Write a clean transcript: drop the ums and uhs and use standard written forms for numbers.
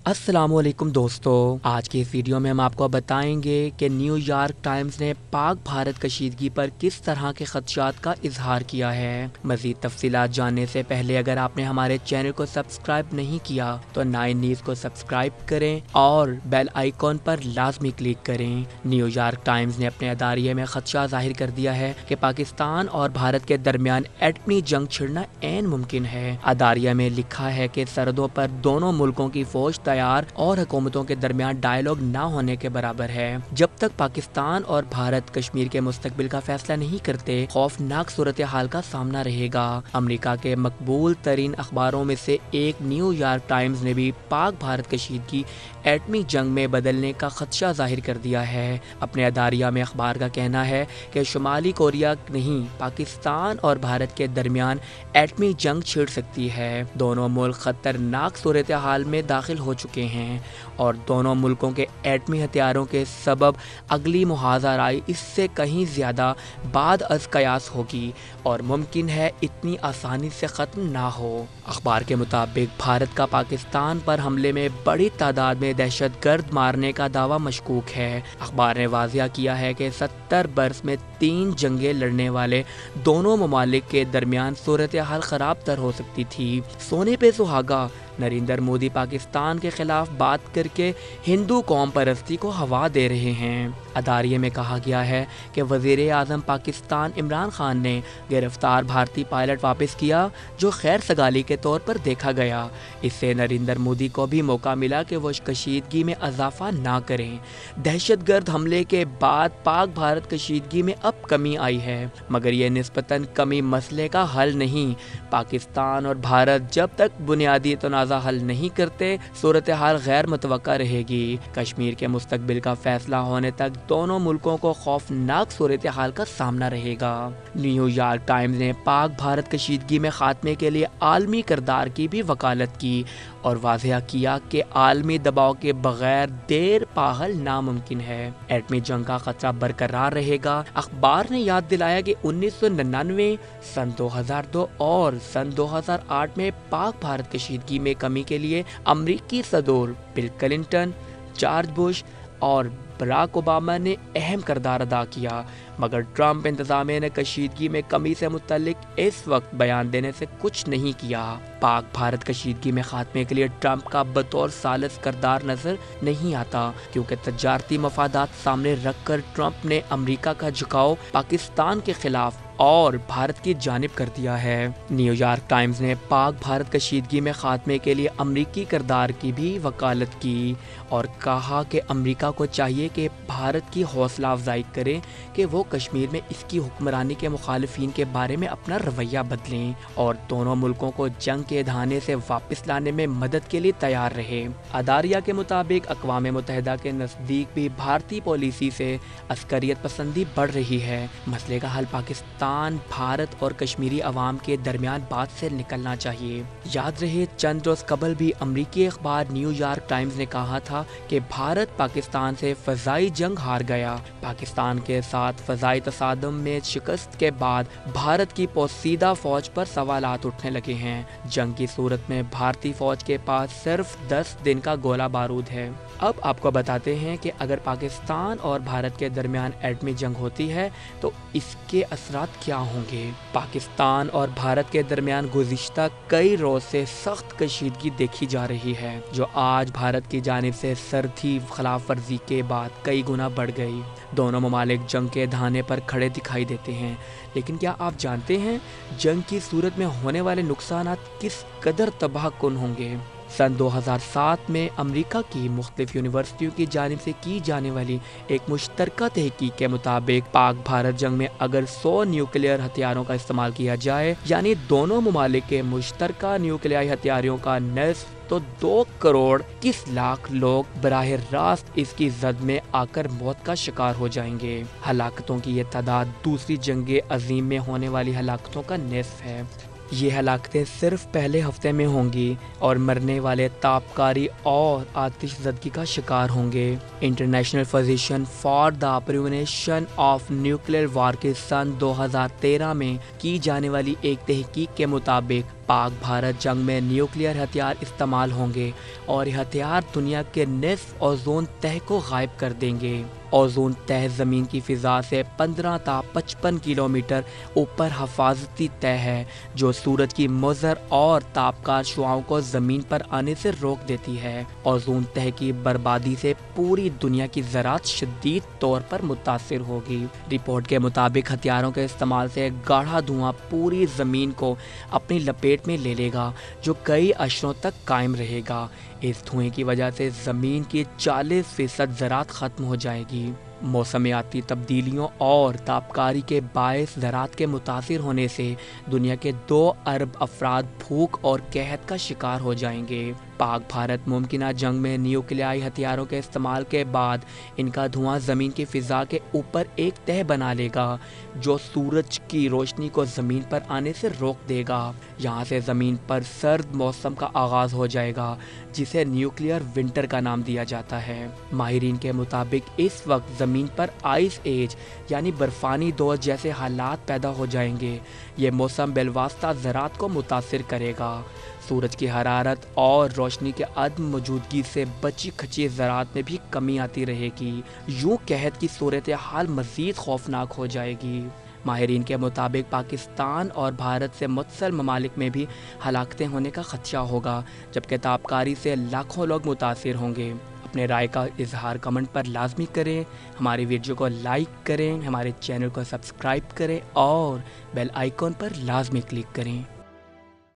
अस्सलाम वालेकुम दोस्तों, आज की इस वीडियो में हम आपको बताएंगे कि न्यूयॉर्क टाइम्स ने पाक भारत कशीदगी पर किस तरह के खदशात का इजहार किया है। मज़ीद तफसीलात जानने से पहले अगर आपने हमारे चैनल को सब्सक्राइब नहीं किया तो 9 न्यूज़ को सब्सक्राइब करें और बेल आइकॉन पर लाजमी क्लिक करें। न्यूयॉर्क टाइम्स ने अपने अदारिये में खदशा जाहिर कर दिया है कि पाकिस्तान और भारत के दरमियान एटमी जंग छिड़ना ऐन मुमकिन है। अदारिया में लिखा है कि सरहदों पर दोनों मुल्कों की फौज और हुकूमतों के दरमियान डायलॉग ना होने के बराबर है। जब तक पाकिस्तान और भारत कश्मीर के मुस्तकबिल का फैसला नहीं करते, खौफनाक सूरत हाल का सामना रहेगा। अमेरिका के मकबूल तरीन अखबारों में से एक न्यूयॉर्क टाइम्स ने भी पाक भारत कशीदगी एटमी जंग में बदलने का खदशा जाहिर कर दिया है। अपने अदारिया में अखबार का कहना है कि शुमाली कोरिया नहीं, पाकिस्तान और भारत के दरमियान एटमी जंग छिड़ सकती है। दोनों मुल्क खतरनाक सूरत हाल में दाखिल हो चुके हैं और दोनों मुल्कों के एटमी हथियारों के सबब अगली मुहाज़राई इससे कहीं ज़्यादा बाद अज़ कयास होगी और मुमकिन है इतनी आसानी से ख़त्म ना हो। अखबार के मुताबिक भारत का पाकिस्तान पर हमले में बड़ी तादाद में दहशतगर्द मारने का दावा मशकूक है। अखबार ने वाज़िया किया है कि 70 बरस में 3 जंगें लड़ने वाले दोनों ममालिक के दरमियान सूरत हाल ख़राब तर हो सकती थी। सोने पे सुहागा, नरेंद्र मोदी पाकिस्तान के खिलाफ बात करके हिंदू कौम परस्ती को हवा दे रहे हैं। अदारिये में कहा गया है कि वज़ीर आज़म पाकिस्तान इमरान खान ने गिरफ्तार भारतीय पायलट वापस किया जो खैर सगाली के तौर पर देखा गया। इससे नरेंद्र मोदी को भी मौका मिला कि वो कशीदगी में इजाफा ना करें। दहशतगर्द हमले के बाद पाक भारत कशीदगी में अब कमी आई है, मगर यह निस्बतन कमी मसले का हल नहीं। पाकिस्तान और भारत जब तक बुनियादी तनाज़ा हल नहीं करते, सूरत हाल गैर मुतवक्का रहेगी। कश्मीर के मुस्तकबिल का फैसला होने तक दोनों मुल्कों को खौफनाक सूरत हाल का सामना रहेगा। न्यूयॉर्क टाइम्स ने पाक भारत कशीदगी में खात्मे के लिए आलमी किरदार की भी वकालत की और वाज़ेह किया कि आलमी दबाव के बगैर देर पाहल नामुमकिन है। एटमी जंग का खतरा बरकरार रहेगा। अखबार ने याद दिलाया कि 1999, सन 2002 और सन 2008 में पाक भारत कशीदगी में कमी के लिए अमरीकी सदर बिल क्लिंटन, जॉर्ज बुश और बराक ओबामा ने अहम किरदार अदा किया, मगर ट्रंप इंतज़ामिया ने कशीदगी में कमी से मुतल्लिक इस वक्त बयान देने से कुछ नहीं किया। पाक भारत कशीदगी में खात्मे के लिए ट्रंप का बतौर सालिस किरदार नजर नहीं आता, क्योंकि तजारती मफादात सामने रख कर ट्रंप ने अमरीका का झुकाव पाकिस्तान के खिलाफ और भारत की जानिब कर दिया है। न्यूयॉर्क टाइम्स ने पाक भारत कशीदगी में खात्मे के लिए अमरीकी किरदार की भी वकालत की और कहा कि अमरीका को चाहिए कि भारत की हौसला अफजाई करे कि वो कश्मीर में इसकी हुक्मरानी के मुखालिफिन के बारे में अपना रवैया बदलें और दोनों मुल्कों को जंग के धाने से वापस लाने में मदद के लिए तैयार रहे। अदारिया के मुताबिक अक़वाम मुत्तहिदा के नज़दीक भी भारतीय पॉलिसी से अस्करियत पसंदी बढ़ रही है। मसले का हल पाकिस्तान, भारत और कश्मीरी अवाम के दरमियान बात से निकलना चाहिए। याद रहे, चंद रोज कबल भी अमरीकी अखबार न्यूयॉर्क टाइम्स ने कहा था कि भारत पाकिस्तान से फ़ज़ाई जंग हार गया। पाकिस्तान के साथ फ़ज़ाई तसादम में शिकस्त के बाद भारत की पोसीदा फ़ौज पर सवालात उठने लगे हैं। जंग की सूरत में भारतीय फ़ौज के पास सिर्फ 10 दिन का गोला बारूद है। अब आपको बताते हैं कि अगर पाकिस्तान और भारत के दरमियान एटमी जंग होती है तो इसके असरात क्या होंगे। पाकिस्तान और भारत के दरमियान गुज़िश्ता कई रोज़ से सख्त कशीदगी देखी जा रही है, जो आज भारत की जानिब से सरधी खिलाफ वर्जी के बाद कई गुना बढ़ गई। दोनों ममालिक जंग के धाने पर खड़े दिखाई देते हैं, लेकिन क्या आप जानते हैं जंग की सूरत में होने वाले नुकसानात किस कदर तबाहकुन होंगे। सन 2007 में अमेरिका की मुख्तलिफ यूनिवर्सिटियों की जानिब से की जाने वाली एक मुश्तरका तहकीक के मुताबिक पाक भारत जंग में अगर 100 न्यूक्लियर हथियारों का इस्तेमाल किया जाए, यानी दोनों ममालिक के मुश्तरका न्यूक्लियाई हथियारों का नस्फ, तो 2 करोड़ 21 लाख लोग बराह रास्त इसकी जद में आकर मौत का शिकार हो जाएंगे। हलाकतों की ये तादाद दूसरी जंग अजीम में होने वाली हलाकतों का निस्फ है। ये हलाकतें सिर्फ पहले हफ्ते में होंगी और मरने वाले तापकारी और आतिशज़दगी का शिकार होंगे। International physicians for the prevention of nuclear war के सन 2013 में की जाने वाली एक तहकीक के मुताबिक पाक भारत जंग में न्यूक्लियर हथियार इस्तेमाल होंगे और ये हथियार दुनिया के निस्फ ओजोन तह को गायब कर देंगे। ओजोन तह ज़मीन की फ़िज़ा से 15 ता 55 किलोमीटर ऊपर हिफाजती तह है, जो सूरज की मुज़र और तापकार शुआओं को ज़मीन पर आने से रोक देती है। ओजोन तह की बर्बादी से पूरी दुनिया की ज़राअत शदीद तौर पर मुतासिर होगी। रिपोर्ट के मुताबिक हथियारों के इस्तेमाल से गाढ़ा धुआं पूरी ज़मीन को अपनी लपेट में ले लेगा, जो कई अशरों तक कायम रहेगा। इस धुएं की वजह से ज़मीन की 40% ज़राअत ख़त्म हो जाएगी। मौसमियाती तब्दीलियों और तापकारी के बायस ज़राअत के मुतासिर होने से दुनिया के 2 अरब अफराद भूख और कहत का शिकार हो जाएंगे। पाक भारत मुमकिना जंग में न्यूक्लियाई हथियारों के इस्तेमाल के बाद इनका धुआं ज़मीन की फ़िज़ा के ऊपर एक तह बना लेगा, जो सूरज की रोशनी को ज़मीन पर आने से रोक देगा। यहाँ से ज़मीन पर सर्द मौसम का आगाज़ हो जाएगा, जिसे न्यूक्लियर विंटर का नाम दिया जाता है। माहिरीन के मुताबिक इस वक्त ज़मीन पर आइस एज यानी बर्फ़ानी दौर जैसे हालात पैदा हो जाएंगे। ये मौसम बिलवास्ता ज़राअत को मुतासिर करेगा। सूरज की हरारत और रोशनी के अदम मौजूदगी से बची खची ज़राअत में भी कमी आती रहेगी। यूँ कहत की सूरत हाल मज़ीद खौफनाक हो जाएगी। माहिरीन के मुताबिक पाकिस्तान और भारत से मुत्तसिल ममालिक में भी हलाकतें होने का खदशा होगा, जबकि तापकारी से लाखों लोग मुतासिर होंगे। अपने राय का इजहार कमेंट पर लाजमी करें, हमारी वीडियो को लाइक करें, हमारे चैनल को सब्सक्राइब करें और बेल आइकॉन पर लाजमी क्लिक करें।